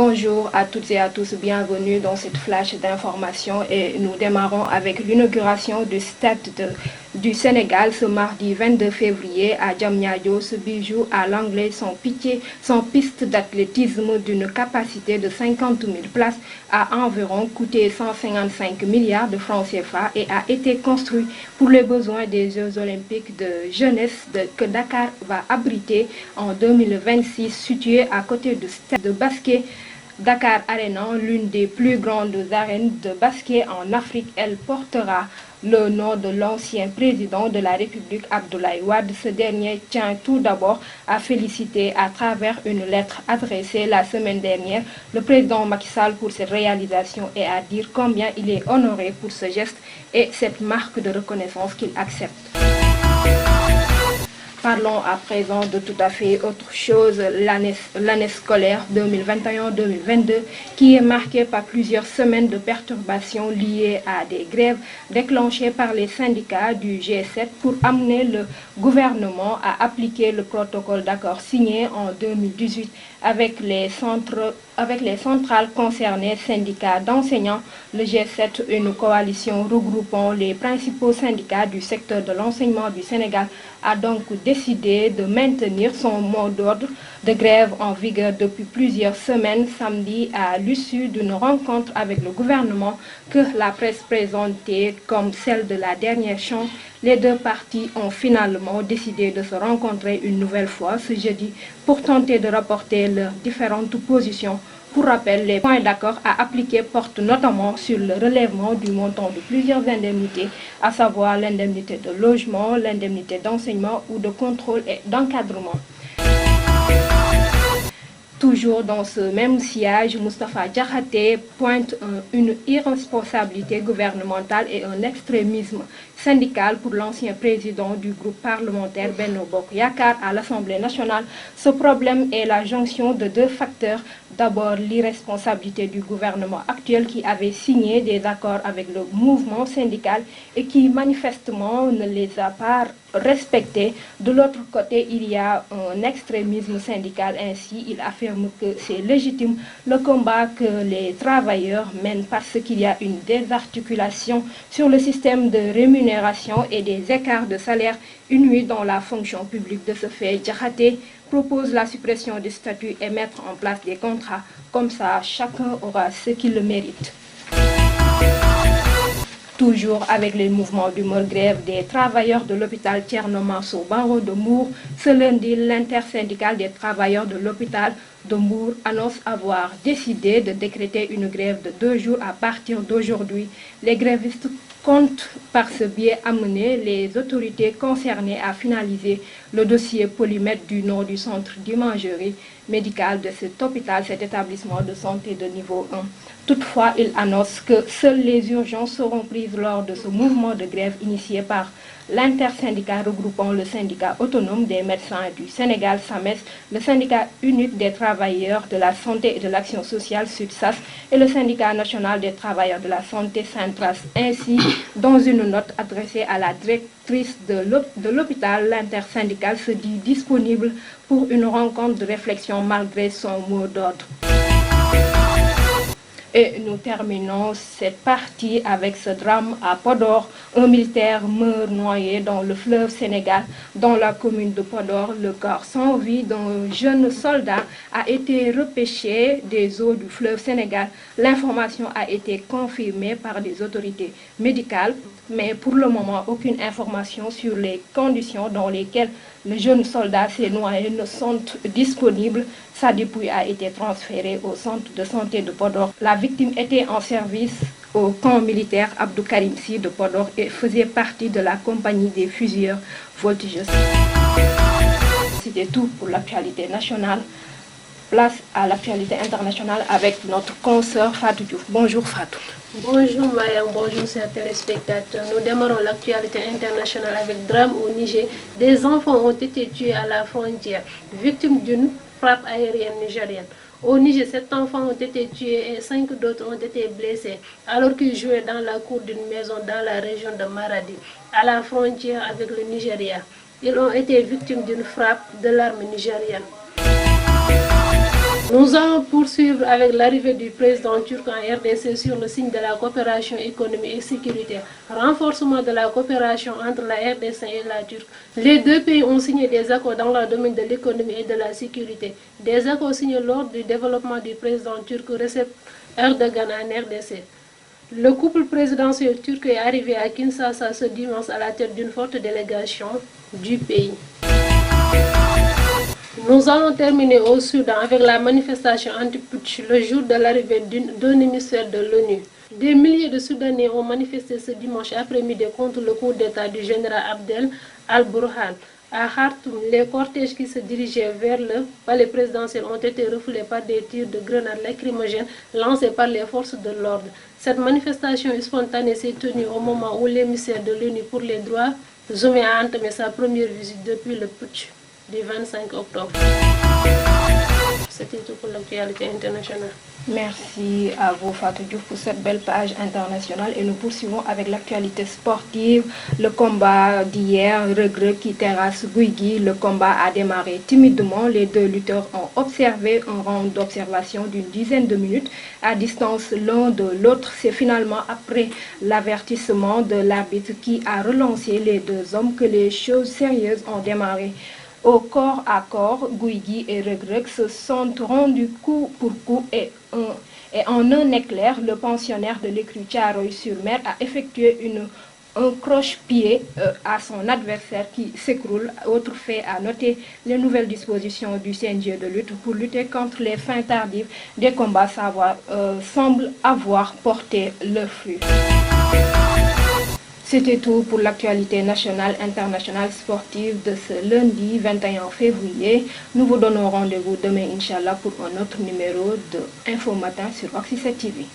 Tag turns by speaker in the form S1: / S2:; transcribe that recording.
S1: Bonjour à toutes et à tous, bienvenue dans cette flash d'information et nous démarrons avec l'inauguration du Stade du Sénégal ce mardi 22 février à Diamniadio. Ce bijou à l'anglais sans piste d'athlétisme d'une capacité de 50 000 places a environ coûté 155 milliards de francs CFA et a été construit pour les besoins des Jeux olympiques de jeunesse que Dakar va abriter en 2026, situé à côté du stade de basket Dakar Arena, l'une des plus grandes arènes de basket en Afrique. Elle portera le nom de l'ancien président de la République, Abdoulaye Wade. Ce dernier tient tout d'abord à féliciter à travers une lettre adressée la semaine dernière le président Macky Sall pour cette réalisation et à dire combien il est honoré pour ce geste et cette marque de reconnaissance qu'il accepte. Parlons à présent de tout à fait autre chose, l'année scolaire 2021-2022 qui est marquée par plusieurs semaines de perturbations liées à des grèves déclenchées par les syndicats du G7 pour amener le gouvernement à appliquer le protocole d'accord signé en 2018 avec les centrales concernées, syndicats d'enseignants. Le G7, une coalition regroupant les principaux syndicats du secteur de l'enseignement du Sénégal, a donc décidé de maintenir son mot d'ordre de grève en vigueur depuis plusieurs semaines. Samedi, à l'issue d'une rencontre avec le gouvernement que la presse présentait comme celle de la dernière chance, les deux parties ont finalement décidé de se rencontrer une nouvelle fois ce jeudi pour tenter de rapporter leurs différentes positions. Pour rappel, les points d'accord à appliquer portent notamment sur le relèvement du montant de plusieurs indemnités, à savoir l'indemnité de logement, l'indemnité d'enseignement ou de contrôle et d'encadrement. Toujours dans ce même sillage, Moustapha Diakhaté pointe une irresponsabilité gouvernementale et un extrémisme syndical pour l'ancien président du groupe parlementaire Benno Bokk Yakaar à l'Assemblée nationale. Ce problème est la jonction de deux facteurs. D'abord, l'irresponsabilité du gouvernement actuel qui avait signé des accords avec le mouvement syndical et qui manifestement ne les a pas respectés. De l'autre côté, il y a un extrémisme syndical. Ainsi, il affirme que c'est légitime le combat que les travailleurs mènent parce qu'il y a une désarticulation sur le système de rémunération et des écarts de salaire inouïs dans la fonction publique. De ce fait, Diakhaté propose la suppression des statuts et mettre en place des contrats. Comme ça, chacun aura ce qu'il le mérite. Toujours avec les mouvements d'humeur, grève des travailleurs de l'hôpital Thierno Mansour Baro de Mbour. Ce lundi, l'intersyndicale des travailleurs de l'hôpital de Mbour annonce avoir décidé de décréter une grève de 2 jours à partir d'aujourd'hui. Les grévistes comptent par ce biais amener les autorités concernées à finaliser le dossier polymètre du nom du centre d'imagerie médicale de cet hôpital, cet établissement de santé de niveau 1. Toutefois, il annonce que seules les urgences seront prises lors de ce mouvement de grève initié par l'intersyndicat regroupant le syndicat autonome des médecins du Sénégal, SAMES, le syndicat unique des travailleurs de la santé et de l'action sociale, SUTSAS, et le syndicat national des travailleurs de la santé, SYNTRAS. Ainsi, dans une note adressée à la directrice de l'hôpital, l'intersyndicale se dit disponible pour une rencontre de réflexion malgré son mot d'ordre. Et nous terminons cette partie avec ce drame à Podor. Un militaire meurt noyé dans le fleuve Sénégal, dans la commune de Podor. Le corps sans vie d'un jeune soldat a été repêché des eaux du fleuve Sénégal. L'information a été confirmée par des autorités médicales, mais pour le moment, aucune information sur les conditions dans lesquelles le jeune soldat s'est noyé ne sont disponibles. Sa dépouille a été transférée au centre de santé de Podor. La victime était en service au camp militaire Abdou Karim Sy de Podor et faisait partie de la compagnie des fusilleurs voltigeurs. C'était tout pour l'actualité nationale. Place à l'actualité internationale avec notre consoeur Fatou Diouf. Bonjour Fatou.
S2: Bonjour Maya, bonjour chers téléspectateurs. Nous démarrons l'actualité internationale avec drame au Niger. Des enfants ont été tués à la frontière, victimes d'une frappe aérienne nigérienne. Au Niger, 7 enfants ont été tués et 5 d'autres ont été blessés alors qu'ils jouaient dans la cour d'une maison dans la région de Maradi, à la frontière avec le Nigeria. Ils ont été victimes d'une frappe de l'armée nigérienne. Nous allons poursuivre avec l'arrivée du président turc en RDC sur le signe de la coopération économique et sécuritaire, renforcement de la coopération entre la RDC et la Turquie. Les deux pays ont signé des accords dans le domaine de l'économie et de la sécurité. Des accords signés lors du développement du président turc Recep Erdogan en RDC. Le couple présidentiel turc est arrivé à Kinshasa ce dimanche à la tête d'une forte délégation du pays. Nous allons terminer au Soudan avec la manifestation anti-putsch le jour de l'arrivée d'un émissaire de l'ONU. Des milliers de Soudanais ont manifesté ce dimanche après-midi contre le coup d'État du général Abdel al-Burhan. À Khartoum, les cortèges qui se dirigeaient vers le palais présidentiel ont été refoulés par des tirs de grenades lacrymogènes lancés par les forces de l'ordre. Cette manifestation spontanée s'est tenue au moment où l'émissaire de l'ONU pour les droits humains a entamé sa première visite depuis le putsch du 25 octobre. C'était tout pour l'actualité internationale.
S1: Merci à vous Fatou Diouf pour cette belle page internationale et nous poursuivons avec l'actualité sportive. Le combat d'hier, Reug Reug qui terrasse Gouye Gui. Le combat a démarré timidement. Les deux lutteurs ont observé un round d'observation d'une dizaine de minutes à distance l'un de l'autre. C'est finalement après l'avertissement de l'arbitre qui a relancé les deux hommes que les choses sérieuses ont démarré. Au corps à corps, Gouye Gui et Reug Reug se sont rendus coup pour coup et en un éclair, le pensionnaire de l'écurie Thiaroye-sur-Mer a effectué un croche-pied à son adversaire qui s'écroule. Autre fait à noter, les nouvelles dispositions du CNG de lutte pour lutter contre les fins tardives des combats semblent avoir porté le fruit. C'était tout pour l'actualité nationale, internationale, sportive de ce lundi 21 février. Nous vous donnons rendez-vous demain, Inch'Allah, pour un autre numéro de Info Matin sur Oxy 7 TV.